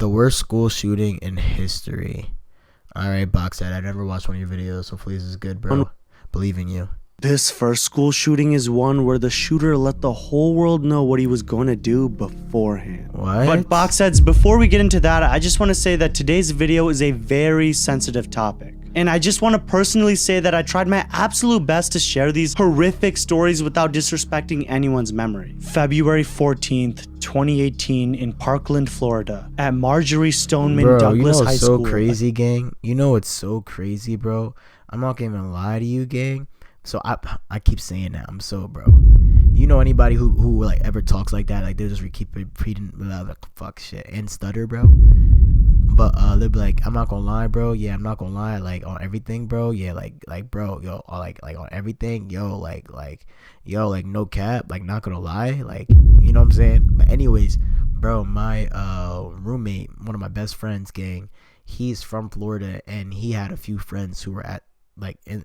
The worst school shooting in history. All right, Boxhead. I never watched one of your videos. Hopefully this is good, bro. Believe in you. This first school shooting is one where the shooter let the whole world know what he was going to do beforehand. What? But Boxheads, before we get into that, I just want to say that today's video is a very sensitive topic. And I just want to personally say that I tried my absolute best to share these horrific stories without disrespecting anyone's memory. February 14th, 2018 in Parkland, Florida, at Marjorie Stoneman Douglas High School. You know what's so crazy, gang? You know what's so crazy, bro? I'm not gonna even lie to you, gang. So I keep saying that. I'm so, bro. You know anybody who like ever talks like that? Like they just keep repeating like fuck shit and stutter, bro. But they'll be like, I'm not gonna lie, bro. Yeah, I'm not gonna lie. Like on everything, bro. Yeah, like bro, yo, like on everything, yo, like no cap, like not gonna lie, like you know what I'm saying. But anyways, bro, my roommate, one of my best friends, gang, he's from Florida, and he had a few friends who were at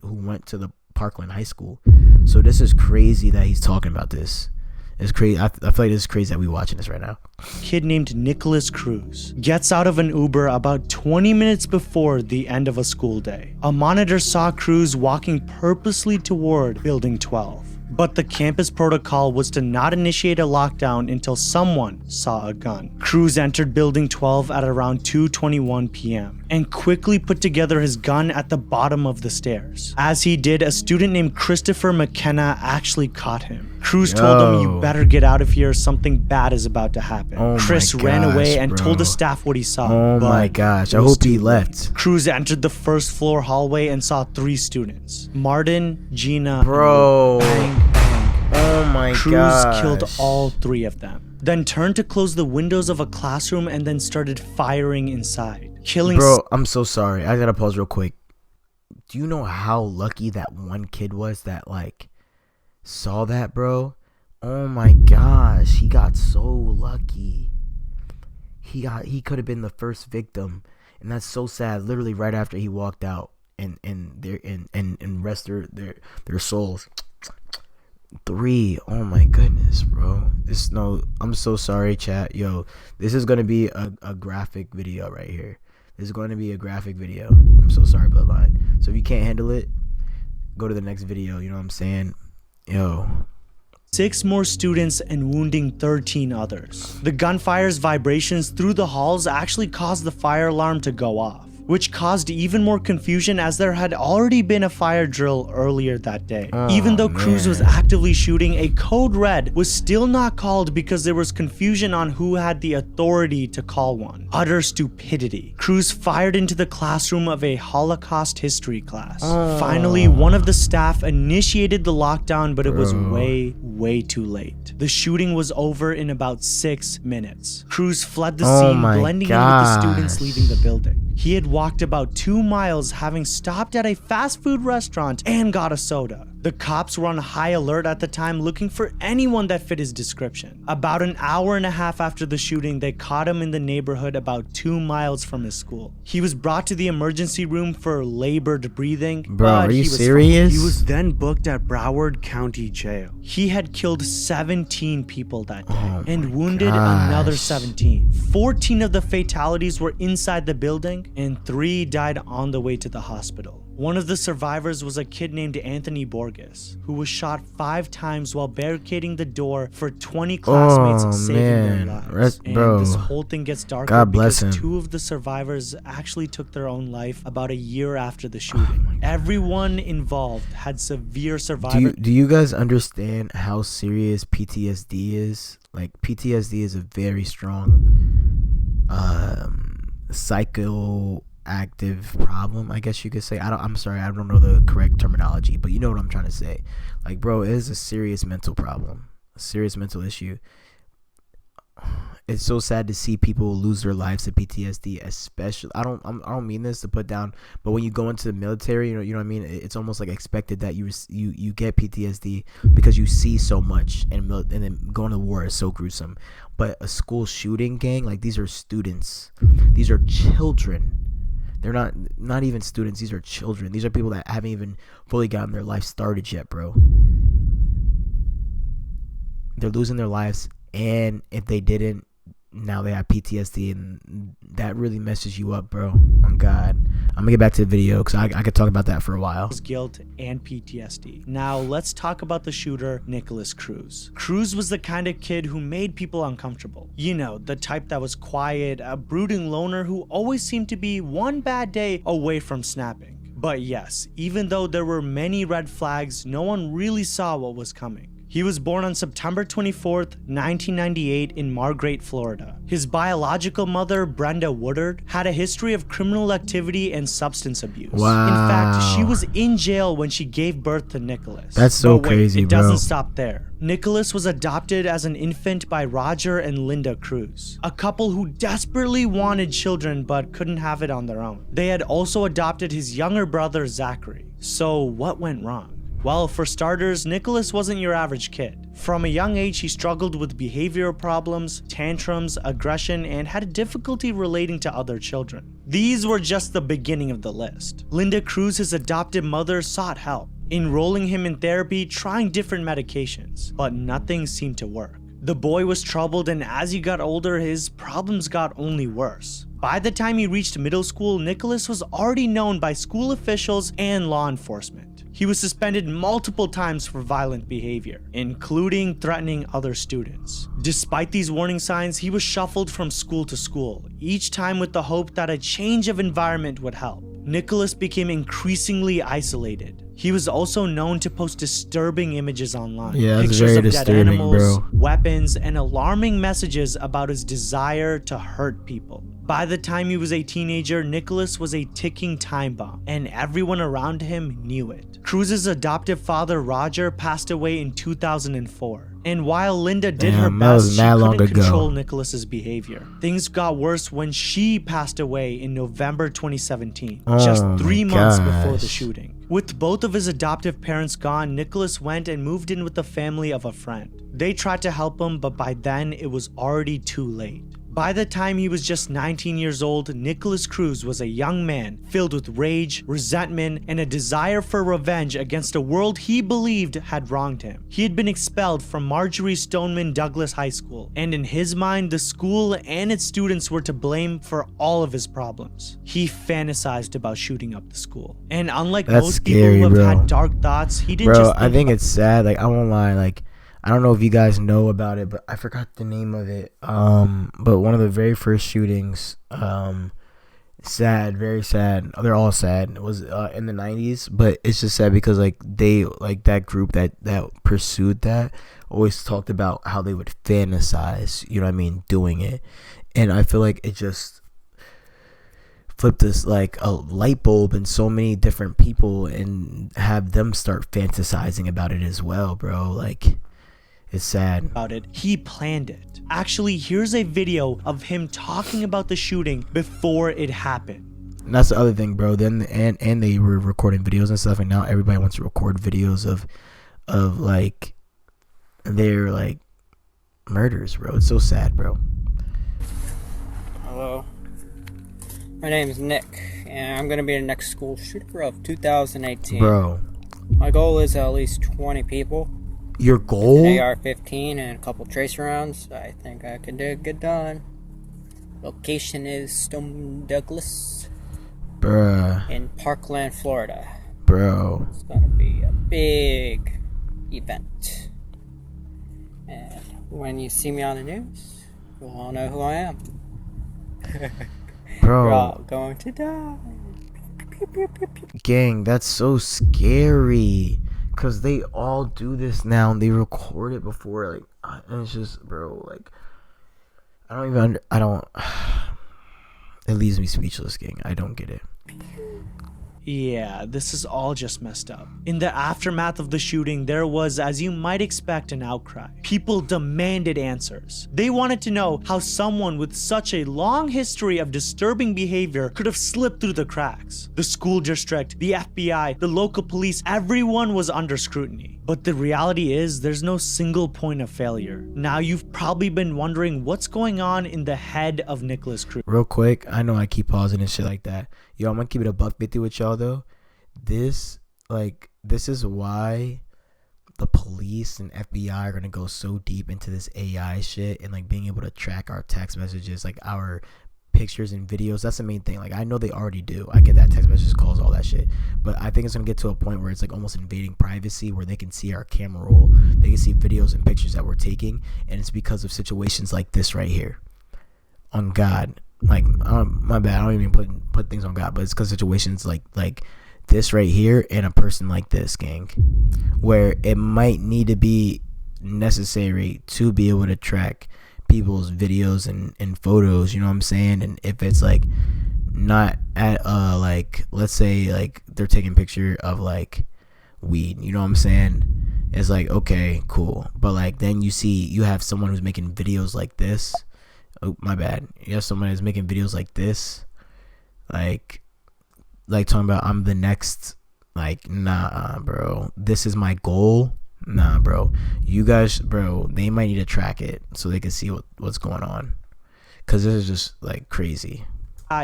who went to the Parkland High School. So this is crazy that he's talking about this. It's crazy. I feel like this is crazy that we watching this right now. Kid named Nicholas Cruz gets out of an Uber about 20 minutes before the end of a school day. A monitor saw Cruz walking purposely toward Building 12. But the campus protocol was to not initiate a lockdown until someone saw a gun. Cruz entered Building 12 at around 2:21 p.m. and quickly put together his gun at the bottom of the stairs. As he did, a student named Christopher McKenna actually caught him. Cruz told him, "You better get out of here, something bad is about to happen." Chris ran away and told the staff what he saw. Oh my gosh, I hope he left. Cruz entered the first floor hallway and saw 3 students. Martin, Gina, bro. Bang, bang. Oh my god. Cruz killed all 3 of them. Then turned to close the windows of a classroom and then started firing inside. Killing. Bro, I'm so sorry. I gotta pause real quick. Do you know how lucky that one kid was that saw that, bro? Oh my gosh, he got so lucky. He could have been the first victim, and that's so sad. Literally right after he walked out and rest their souls. 3. Oh my goodness, bro. I'm so sorry, chat. Yo, this is gonna be a graphic video right here. This is going to be a graphic video. I'm so sorry, Bloodline. So if you can't handle it, go to the next video. You know what I'm saying? Yo. 6 more students and wounding 13 others. The gunfire's vibrations through the halls actually caused the fire alarm to go off, which caused even more confusion as there had already been a fire drill earlier that day. Even though Cruz was actively shooting, a code red was still not called because there was confusion on who had the authority to call one. Utter stupidity. Cruz fired into the classroom of a Holocaust history class. Finally, one of the staff initiated the lockdown, but it was way too late. The shooting was over in about 6 minutes. Cruz fled the scene, blending in with the students leaving the building. He had walked about 2 miles, having stopped at a fast food restaurant and got a soda. The cops were on high alert at the time, looking for anyone that fit his description. About an hour and a half after the shooting, they caught him in the neighborhood about 2 miles from his school. He was brought to the emergency room for labored breathing. Bro, are you serious? He was then booked at Broward County Jail. He had killed 17 people that day and wounded another 17. 14 of the fatalities were inside the building, and 3 died on the way to the hospital. One of the survivors was a kid named Anthony Borges, who was shot 5 times while barricading the door for 20 classmates, saving their lives. And this whole thing gets darker because 2 of the survivors actually took their own life about a year after the shooting. Everyone involved had severe survival. Do you guys understand how serious PTSD is? Like, PTSD is a very strong psychoactive problem, I guess you could say. I'm sorry, I don't know the correct terminology, but you know what I'm trying to say. Like, bro, it is a serious mental problem, a serious mental issue. It's so sad to see people lose their lives to PTSD, especially. I don't mean this to put down, but when you go into the military, you know what I mean. It's almost like expected that you get PTSD because you see so much, and then going to war is so gruesome. But a school shooting, gang, like, these are students, these are children. They're not even students. These are children. These are people that haven't even fully gotten their life started yet, bro. They're losing their lives, and if they didn't, now they have PTSD, and that really messes you up, bro. Oh God, I'm gonna get back to the video because I could talk about that for a while. Guilt and PTSD. Now let's talk about the shooter, Nicholas Cruz. Cruz was the kind of kid who made people uncomfortable. You know, the type that was quiet, a brooding loner who always seemed to be one bad day away from snapping. But yes, even though there were many red flags, no one really saw what was coming. He was born on September 24th, 1998 in Margate, Florida. His biological mother, Brenda Woodard, had a history of criminal activity and substance abuse. Wow. In fact, she was in jail when she gave birth to Nicholas. That's so but wait, crazy, it bro. doesn't stop there. Nicholas was adopted as an infant by Roger and Linda Cruz, a couple who desperately wanted children but couldn't have it on their own. They had also adopted his younger brother, Zachary. So what went wrong? Well, for starters, Nicholas wasn't your average kid. From a young age, he struggled with behavioral problems, tantrums, aggression, and had difficulty relating to other children. These were just the beginning of the list. Linda Cruz, his adopted mother, sought help, enrolling him in therapy, trying different medications, but nothing seemed to work. The boy was troubled, and as he got older, his problems got only worse. By the time he reached middle school, Nicholas was already known by school officials and law enforcement. He was suspended multiple times for violent behavior, including threatening other students. Despite these warning signs, he was shuffled from school to school, each time with the hope that a change of environment would help. Nicholas became increasingly isolated. He was also known to post disturbing images online. Yeah, that's pictures very of dead disturbing, animals, bro. weapons, and alarming messages about his desire to hurt people. By the time he was a teenager, Nicholas was a ticking time bomb, and everyone around him knew it. Cruz's adoptive father, Roger, passed away in 2004. And while Linda did her best, she couldn't control Nicholas's behavior. Things got worse when she passed away in November 2017, just 3 months before the shooting. With both of his adoptive parents gone, Nicholas went and moved in with the family of a friend. They tried to help him, but by then it was already too late. By the time he was just 19 years old, Nicholas Cruz was a young man filled with rage, resentment, and a desire for revenge against a world he believed had wronged him. He had been expelled from Marjorie Stoneman Douglas High School, and in his mind, the school and its students were to blame for all of his problems. He fantasized about shooting up the school. And unlike most people who have had dark thoughts, he didn't just I think it's sad. Like, I won't lie. Like, I don't know if you guys know about it, but I forgot the name of it. But one of the very first shootings, sad, very sad. They're all sad. It was in the 90s, but it's just sad because like that group that pursued that always talked about how they would fantasize, you know what I mean, doing it. And I feel like it just flip this like a light bulb in so many different people and have them start fantasizing about it as well, bro. Like, it's sad. About it. He planned it. Actually, here's a video of him talking about the shooting before it happened. And that's the other thing, bro. Then and they were recording videos and stuff, and now everybody wants to record videos of like their like murders, bro. It's so sad, bro. Hello. My name is Nick, and I'm gonna be the next school shooter of 2018. Bro. My goal is at least 20 people. Your goal? An AR-15 and a couple tracer rounds. I think I can get done. Location is Stone Douglas. Bruh. In Parkland, Florida. Bro. It's gonna be a big event. And when you see me on the news, you'll all know who I am. Bro. We're all going to die. Gang, that's so scary. Because they all do this now and they record it before. Like, and it's just, bro, like, it leaves me speechless, gang. I don't get it. Yeah, this is all just messed up. In the aftermath of the shooting, there was, as you might expect, an outcry. People demanded answers. They wanted to know how someone with such a long history of disturbing behavior could have slipped through the cracks. The school district, the FBI, the local police, everyone was under scrutiny. But the reality is, there's no single point of failure. Now, you've probably been wondering what's going on in the head of Nicholas Cruz. Real quick, I know I keep pausing and shit like that. Yo, I'm gonna keep it a buck 50 with y'all though. This is why the police and FBI are gonna go so deep into this AI shit and like being able to track our text messages, like our pictures and videos. That's the main thing. Like I know they already do. I get that, text messages, calls, all that shit. But I think it's gonna get to a point where it's like almost invading privacy, where they can see our camera roll, they can see videos and pictures that we're taking, and it's because of situations like this right here. On God, like my bad. I don't even put things on God, but it's because situations like this right here and a person like this, gang, where it might need to be necessary to be able to track people's videos and photos, you know what I'm saying? And if it's like not at like, let's say like they're taking a picture of like weed, you know what I'm saying? It's like, okay, cool. But like then you have someone who's making videos like this. Oh, my bad. You have someone who's making videos like this, like talking about I'm the next, like, nah, bro, this is my goal. Nah, bro, you guys, bro, they might need to track it so they can see what's going on, because this is just like crazy.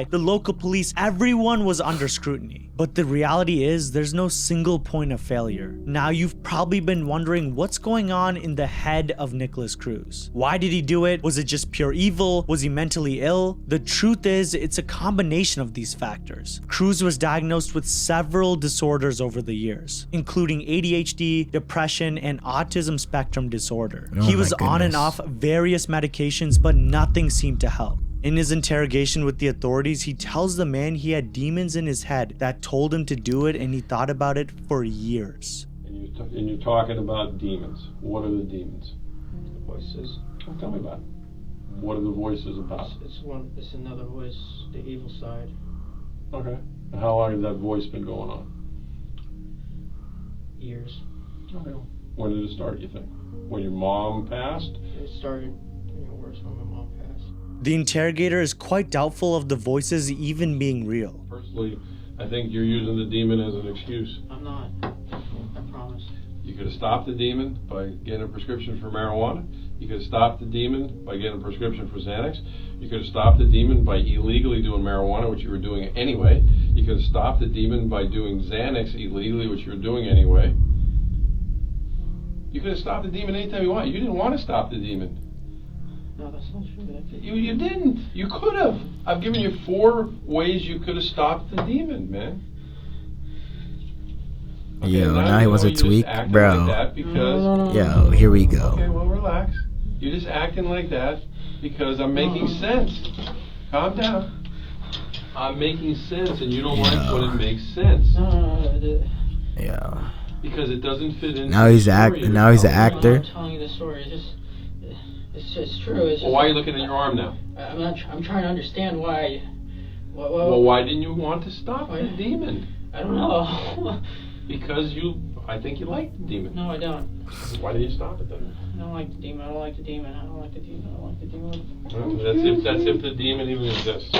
The local police, everyone was under scrutiny. But the reality is there's no single point of failure. Now you've probably been wondering what's going on in the head of Nicholas Cruz. Why did he do it? Was it just pure evil? Was he mentally ill? The truth is it's a combination of these factors. Cruz was diagnosed with several disorders over the years, including ADHD, depression, and autism spectrum disorder. He was on and off various medications, but nothing seemed to help. In his interrogation with the authorities, he tells the man he had demons in his head that told him to do it, and he thought about it for years. And you're talking about demons. What are the demons? The voices. Oh, tell me about it. What are the voices about? It's another voice, the evil side. Okay. And how long has that voice been going on? Years. Okay. When did it start, you think? When your mom passed? It started worse when my mom passed. The interrogator is quite doubtful of the voices even being real. Personally, I think you're using the demon as an excuse. I'm not. I promise. You could have stopped the demon by getting a prescription for marijuana. You could have stopped the demon by getting a prescription for Xanax. You could have stopped the demon by illegally doing marijuana, which you were doing anyway. You could have stopped the demon by doing Xanax illegally, which you were doing anyway. You could have stopped the demon anytime you want. You didn't want to stop the demon. No, that's not true. You didn't. You could have. I've given you 4 ways you could have stopped the demon, man. Okay, Yo, now he wants to tweak, bro. Like that because, Yo, here we go. Okay, well, relax. You're just acting like that because I'm making sense. Calm down. I'm making sense, and you don't like when it makes sense. Yeah. Because it doesn't fit in. Now he's an actor. I'm telling you the story. It's true. It's just, well, why are you looking at your arm now? I'm trying to understand why. Well, why didn't you want to stop the demon? I don't know. Because I think you like the demon. No, I don't. Why did you stop it then? I don't like the demon. I don't like the demon. I don't like the demon. I don't like the demon. Well, that's if the demon even exists.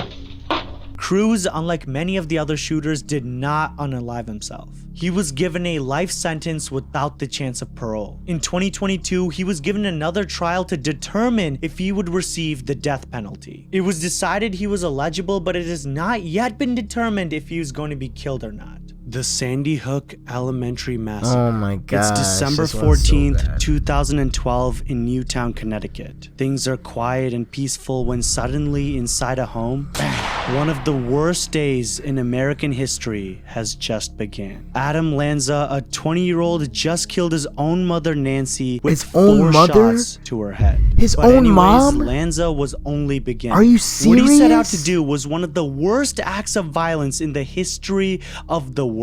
Cruz, unlike many of the other shooters, did not unalive himself. He was given a life sentence without the chance of parole. In 2022, he was given another trial to determine if he would receive the death penalty. It was decided he was eligible, but it has not yet been determined if he was going to be killed or not. The Sandy Hook Elementary Massacre. Oh my god. It's December 14th, 2012 in Newtown, Connecticut. Things are quiet and peaceful when suddenly inside a home, one of the worst days in American history has just begun. Adam Lanza, a 20-year-old, just killed his own mother Nancy with 4 shots to her head. His own mom? Lanza was only beginning. Are you serious? What he set out to do was one of the worst acts of violence in the history of the world.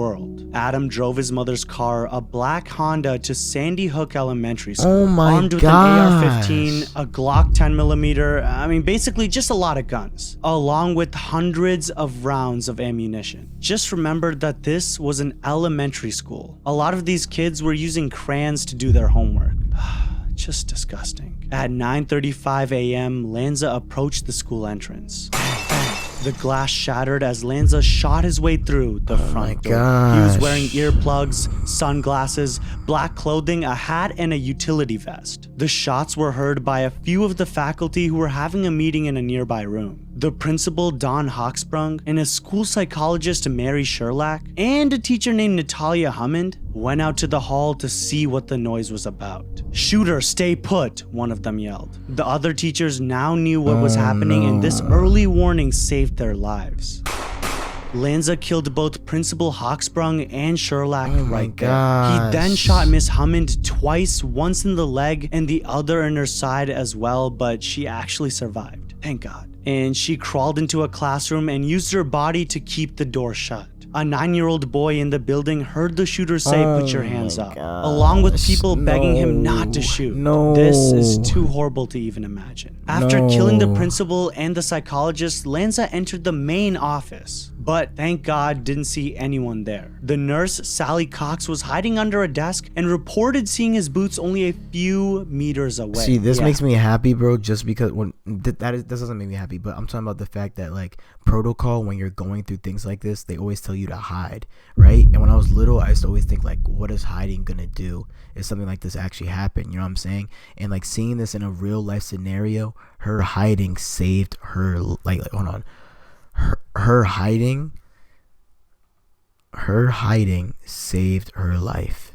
Adam drove his mother's car, a black Honda, to Sandy Hook Elementary School. Oh my armed with an AR-15, a Glock 10mm, I mean basically just a lot of guns, along with hundreds of rounds of ammunition. Just remember that this was an elementary school. A lot of these kids were using crayons to do their homework. Just disgusting. At 9:35 a.m., Lanza approached the school entrance. The glass shattered as Lanza shot his way through the front door. He was wearing earplugs, sunglasses, black clothing, a hat, and a utility vest. The shots were heard by a few of the faculty who were having a meeting in a nearby room. The principal, Don Hawksprung, and a school psychologist, Mary Sherlack, and a teacher named Natalia Hammond went out to the hall to see what the noise was about. "Shooter, stay put," one of them yelled. The other teachers now knew what was happening, and this early warning saved their lives. Lanza killed both Principal Hawksprung and Sherlack right there. He then shot Miss Hammond twice, once in the leg and the other in her side as well, but she actually survived. Thank God. And she crawled into a classroom and used her body to keep the door shut. A 9-year-old boy in the building heard the shooter say, "Put your hands up," along with people begging him not to shoot. This is too horrible to even imagine. After killing the principal and the psychologist, Lanza entered the main office, but thank God didn't see anyone there. The nurse, Sally Cox, was hiding under a desk and reported seeing his boots only a few meters away. See, this makes me happy, bro, just because this doesn't make me happy, but I'm talking about the fact that, like, protocol, when you're going through things like this, they always tell you to hide, right? And when I was little, I used to always think, like, what is hiding gonna do if something like this actually happened? You know what I'm saying? And, like, seeing this in a real life scenario, her hiding saved her, hold on. Her hiding saved her life.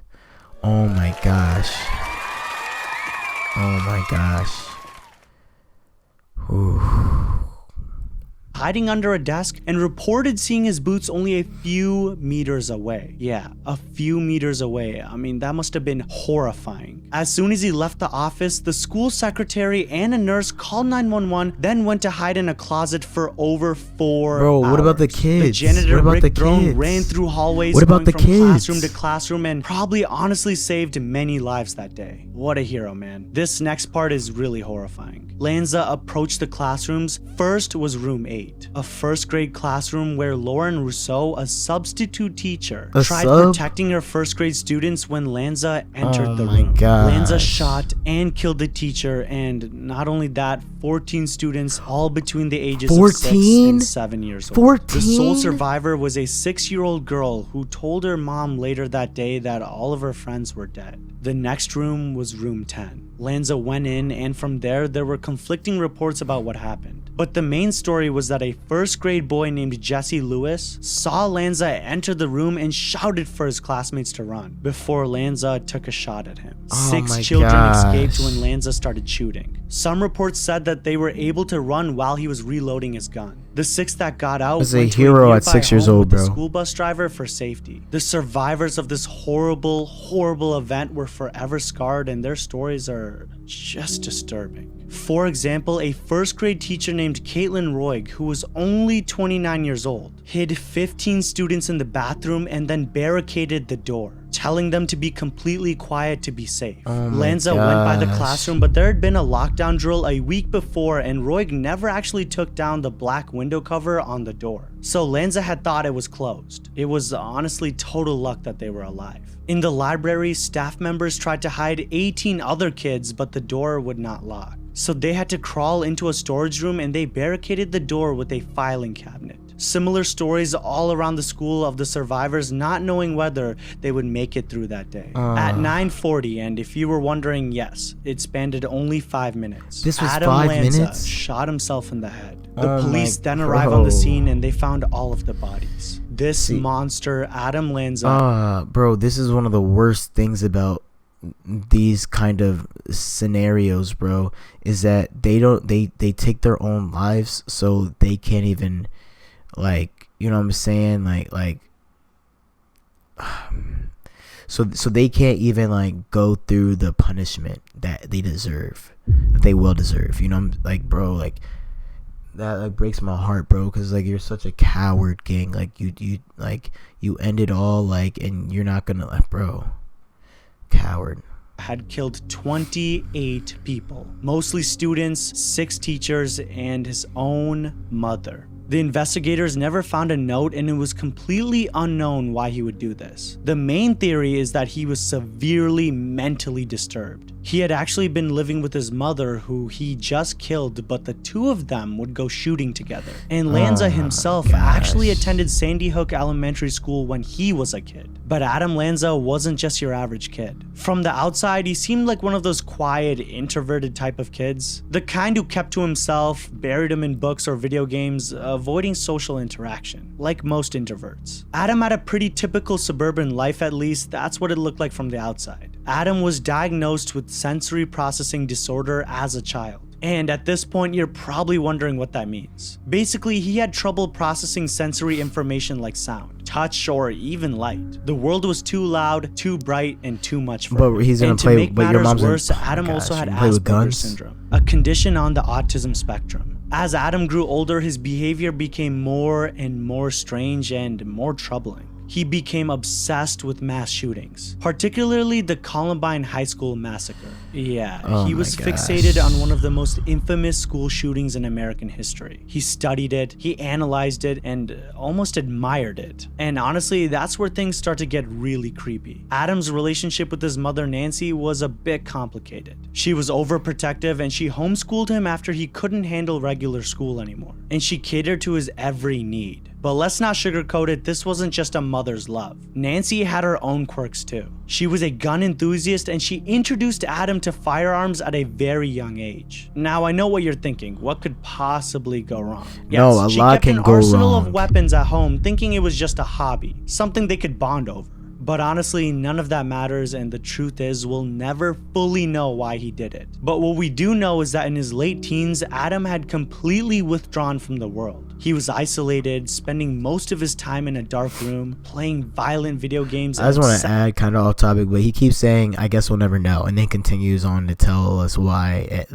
Oh my gosh. Ooh. Hiding under a desk and reported seeing his boots only a few meters away. Yeah, a few meters away. I mean, that must have been horrifying. As soon as he left the office, the school secretary and a nurse called 911, then went to hide in a closet for over 4 hours. Bro, what about the kids? The janitor, what about Rick the Throne, kids? ran through hallways, What about going the from kids? classroom to classroom, and probably honestly saved many lives that day. What a hero, man. This next part is really horrifying. Lanza approached the classrooms. First was room 8, a first grade classroom where Lauren Rousseau, a substitute teacher, tried protecting her first grade students when Lanza entered the room. Lanza shot and killed the teacher, and not only that, 14 students, all between the ages of 6 and 7 years old. 14? The sole survivor was a 6-year-old girl who told her mom later that day that all of her friends were dead. The next room was room 10. Lanza went in, and from there were conflicting reports about what happened. But the main story was that a first grade boy named Jesse Lewis saw Lanza enter the room and shouted for his classmates to run before Lanza took a shot at him. 6 children escaped when Lanza started shooting. Some reports said that they were able to run while he was reloading his gun. The 6 that got out was went a to hero a at 6 years old, the bro. school bus driver for safety. The survivors of this horrible, horrible event were forever scarred, and their stories are just disturbing. For example, a first grade teacher named Caitlin Roig, who was only 29 years old, hid 15 students in the bathroom and then barricaded the door, telling them to be completely quiet to be safe. Lanza went by the classroom, but there had been a lockdown drill a week before, and Roig never actually took down the black window cover on the door. So Lanza had thought it was closed. It was honestly total luck that they were alive. In the library, staff members tried to hide 18 other kids, but the door would not lock. So they had to crawl into a storage room, and they barricaded the door with a filing cabinet. Similar stories all around the school of the survivors not knowing whether they would make it through that day. At 9:40, and if you were wondering, yes, it spanned only 5 minutes. This was Adam 5 Lanza minutes? shot himself in the head. The police then arrived on the scene, and they found all of the bodies. This monster, Adam Lanza. Bro, this is one of the worst things about these kind of scenarios, bro, is that they take their own lives, so they can't even, like, you know what I'm saying, like so they can't even, like, go through the punishment that they deserve, that they will deserve, you know. I'm like, bro, like, that, like, breaks my heart, bro, because, like, you're such a coward, gang. Like, you end it all, like, and you're not gonna, like, bro, coward. Had killed 28 people, mostly students, 6 teachers, and his own mother. The investigators never found a note, and it was completely unknown why he would do this. The main theory is that he was severely mentally disturbed. He had actually been living with his mother, who he just killed, but the two of them would go shooting together. And Lanza himself actually attended Sandy Hook Elementary School when he was a kid. But Adam Lanza wasn't just your average kid. From the outside, he seemed like one of those quiet, introverted type of kids. The kind who kept to himself, buried him in books or video games, avoiding social interaction, like most introverts. Adam had a pretty typical suburban life, at least that's what it looked like from the outside. Adam was diagnosed with sensory processing disorder as a child. And at this point, you're probably wondering what that means. Basically, he had trouble processing sensory information like sound, touch, or even light. The world was too loud, too bright, and too much for him. But he's gonna and play. to make But your matters mom's worse, gonna, Adam also had play with Asperger's guns? syndrome, a condition on the autism spectrum. As Adam grew older, his behavior became more and more strange and more troubling. He became obsessed with mass shootings, particularly the Columbine High School massacre. Yeah, he was fixated on one of the most infamous school shootings in American history. He studied it, he analyzed it, and almost admired it. And honestly, that's where things start to get really creepy. Adam's relationship with his mother, Nancy, was a bit complicated. She was overprotective and she homeschooled him after he couldn't handle regular school anymore. And she catered to his every need. But let's not sugarcoat it, this wasn't just a mother's love. Nancy had her own quirks too. She was a gun enthusiast and she introduced Adam to firearms at a very young age. Now I know what you're thinking, what could possibly go wrong? Yes, no, a lot can go wrong. She kept an arsenal of weapons at home, thinking it was just a hobby, something they could bond over. But honestly, none of that matters, and the truth is, we'll never fully know why he did it. But what we do know is that in his late teens, Adam had completely withdrawn from the world. He was isolated, spending most of his time in a dark room, playing violent video games. I just want to add, kind of off topic, but he keeps saying, I guess we'll never know, and then continues on to tell us why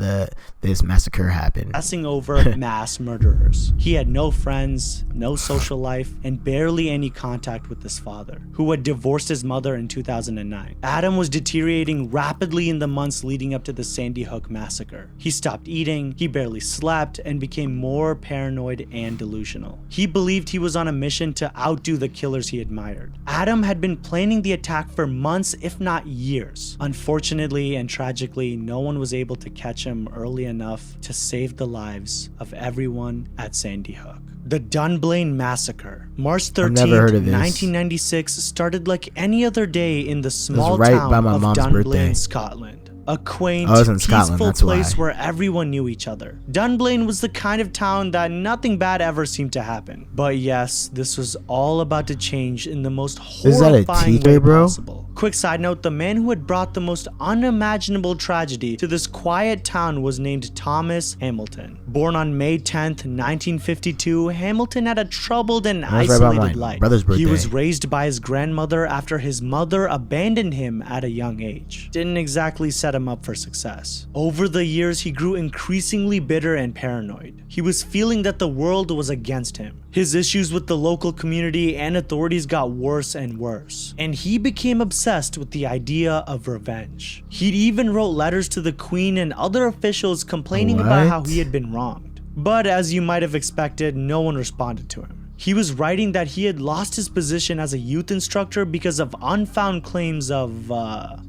this massacre happened. Obsessing over mass murderers. He had no friends, no social life, and barely any contact with his father, who had divorced his mother in 2009. Adam was deteriorating rapidly in the months leading up to the Sandy Hook massacre. He stopped eating, he barely slept, and became more paranoid and delusional. He believed he was on a mission to outdo the killers he admired. Adam had been planning the attack for months, if not years. Unfortunately and tragically, no one was able to catch him early enough to save the lives of everyone at Sandy Hook. The Dunblane Massacre. March 13th, 1996 started like any other day in the small town of Dunblane, Scotland. A quaint, peaceful place where everyone knew each other. Dunblane was the kind of town that nothing bad ever seemed to happen. But yes, this was all about to change in the most horrifying way possible. Quick side note, the man who had brought the most unimaginable tragedy to this quiet town was named Thomas Hamilton. Born on May 10th, 1952, Hamilton had a troubled and isolated life. He was raised by his grandmother after his mother abandoned him at a young age. Didn't exactly set him up for success. Over the years, he grew increasingly bitter and paranoid. He was feeling that the world was against him. His issues with the local community and authorities got worse and worse, and he became obsessed with the idea of revenge. He even wrote letters to the Queen and other officials complaining about how he had been wronged. But as you might have expected, no one responded to him. He was writing that he had lost his position as a youth instructor because of unfound claims of,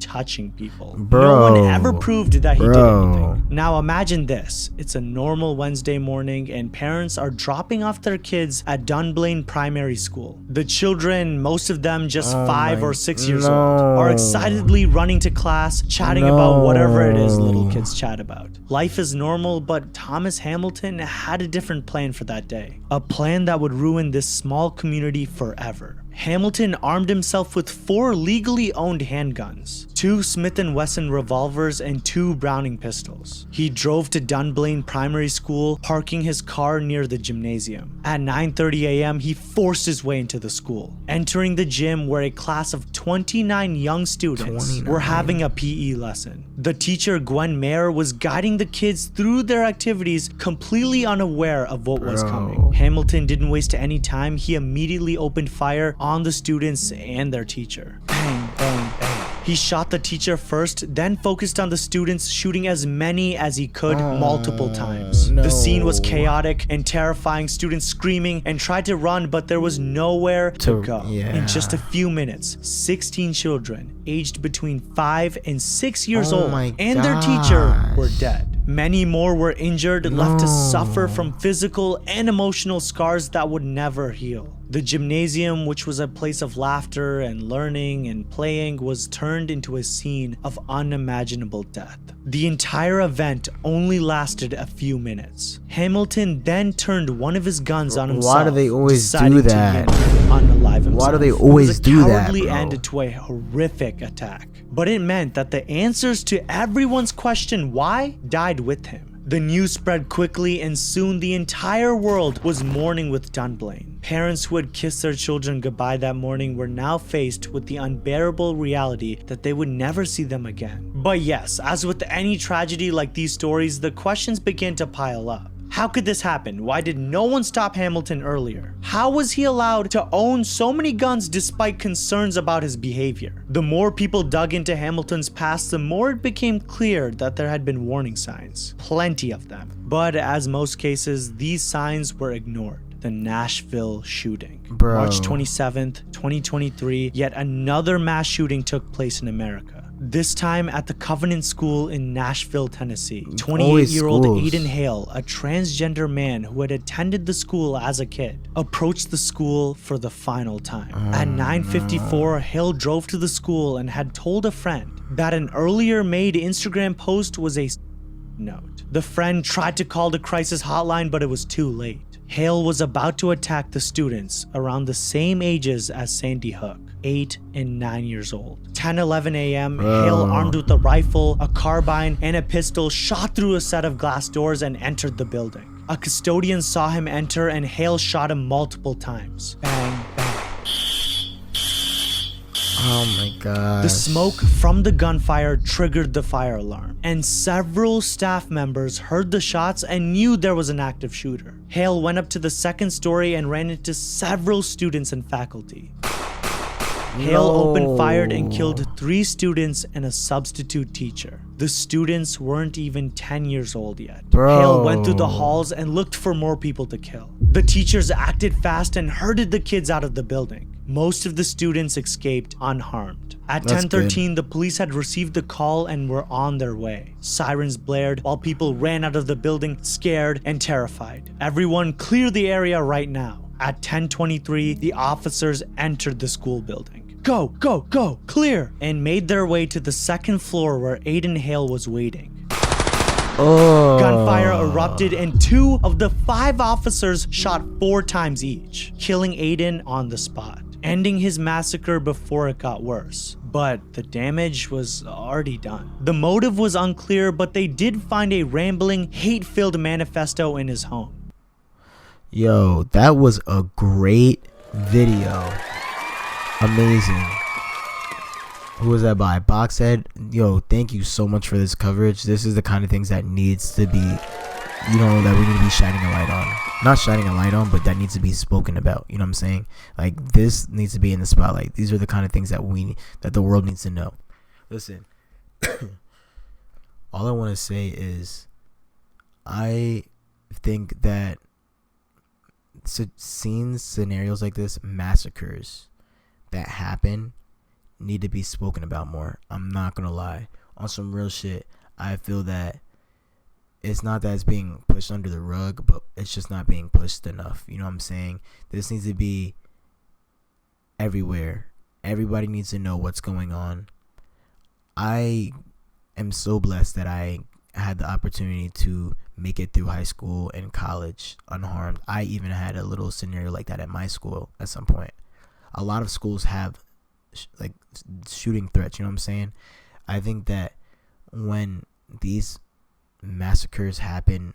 touching people. No one ever proved that he did anything. Now imagine this. It's a normal Wednesday morning and parents are dropping off their kids at Dunblane Primary School. The children, most of them just 5 or 6 years old, are excitedly running to class, chatting about whatever it is little kids chat about. Life is normal, but Thomas Hamilton had a different plan for that day. A plan that would ruin this small community forever. Hamilton armed himself with 4 legally owned handguns, 2 Smith & Wesson revolvers, and 2 Browning pistols. He drove to Dunblane Primary School, parking his car near the gymnasium. At 9:30 a.m., he forced his way into the school, entering the gym where a class of 29 young students were having a PE lesson. The teacher, Gwen Mayer, was guiding the kids through their activities, completely unaware of what was coming. Hamilton didn't waste any time. He immediately opened fire on the students and their teacher. Bang, bang, bang. He shot the teacher first, then focused on the students, shooting as many as he could multiple times. no. The scene was chaotic and terrifying, students screaming and tried to run, but there was nowhere to go. Yeah. In just a few minutes, 16 children aged between 5 and 6 years old and their teacher were dead. Many more were injured, left to suffer from physical and emotional scars that would never heal. The gymnasium, which was a place of laughter and learning and playing, was turned into a scene of unimaginable death. The entire event only lasted a few minutes. Hamilton then turned one of his guns on himself. Why do they always do deciding that? to unalive himself. Why do they always do that, It was a cowardly bro? end to a horrific attack. But it meant that the answers to everyone's question why died with him. The news spread quickly, and soon the entire world was mourning with Dunblane. Parents who had kissed their children goodbye that morning were now faced with the unbearable reality that they would never see them again. But yes, as with any tragedy like these stories, the questions began to pile up. How could this happen? Why did no one stop Hamilton earlier? How was he allowed to own so many guns despite concerns about his behavior? The more people dug into Hamilton's past, the more it became clear that there had been warning signs. Plenty of them. But as most cases, these signs were ignored. The Nashville shooting. Bro. March 27th, 2023, yet another mass shooting took place in America. This time at the Covenant School in Nashville, Tennessee. 28-year-old Aiden Hale, a transgender man who had attended the school as a kid, approached the school for the final time. At 9:54, Hale drove to the school and had told a friend that an earlier made Instagram post was a note. The friend tried to call the crisis hotline, but it was too late. Hale was about to attack the students around the same ages as Sandy Hook, 8 and 9 years old. 10:11 a.m., Hale, armed with a rifle, a carbine, and a pistol, shot through a set of glass doors and entered the building. A custodian saw him enter, and Hale shot him multiple times. Bang, bang. Oh my god. The smoke from the gunfire triggered the fire alarm, and several staff members heard the shots and knew there was an active shooter. Hale went up to the second story and ran into several students and faculty. Hale opened fire and killed 3 students and a substitute teacher. The students weren't even 10 years old yet. Bro. Hale went through the halls and looked for more people to kill. The teachers acted fast and herded the kids out of the building. Most of the students escaped unharmed. At 10:13, the police had received the call and were on their way. Sirens blared while people ran out of the building, scared and terrified. Everyone clear the area right now. At 10:23, the officers entered the school building. Go, go, go, clear! And made their way to the second floor where Aiden Hale was waiting. Gunfire erupted and 2 of the 5 officers shot 4 times each, killing Aiden on the spot, ending his massacre before it got worse. But the damage was already done. The motive was unclear, but they did find a rambling, hate-filled manifesto in his home. Yo, that was a great video. Amazing. Who was that by? Boxhead? Yo, thank you so much for this coverage. This is the kind of things that needs to be, you know, that we need to be shining a light on. Not shining a light on, but that needs to be spoken about. You know what I'm saying? Like, this needs to be in the spotlight. These are the kind of things that that the world needs to know. Listen, all I want to say is, I think that scenarios like this, massacres that happen, need to be spoken about more. I'm not gonna lie. On some real shit, I feel that it's not that it's being pushed under the rug, but it's just not being pushed enough. You know what I'm saying? This needs to be everywhere. Everybody needs to know what's going on. I am so blessed that I had the opportunity to make it through high school and college unharmed. I even had a little scenario like that at my school at some point. A lot of schools have like shooting threats, you know what I'm saying? I think that when these massacres happen,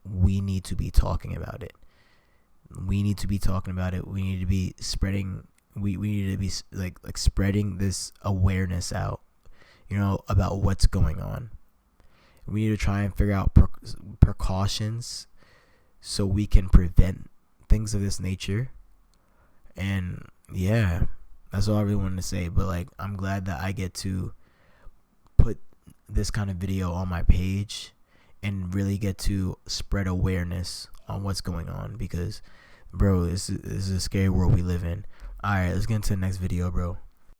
we need to be talking about it. We need to be talking about it. We need to be spreading, we need to be like spreading this awareness out, you know, about what's going on. We need to try and figure out precautions so we can prevent things of this nature. And yeah, That's all I really wanted to say. But like, I'm glad that I get to put this kind of video on my page and really get to spread awareness on what's going on, because bro, this is a scary world we live in. All right, let's get into the next video, bro.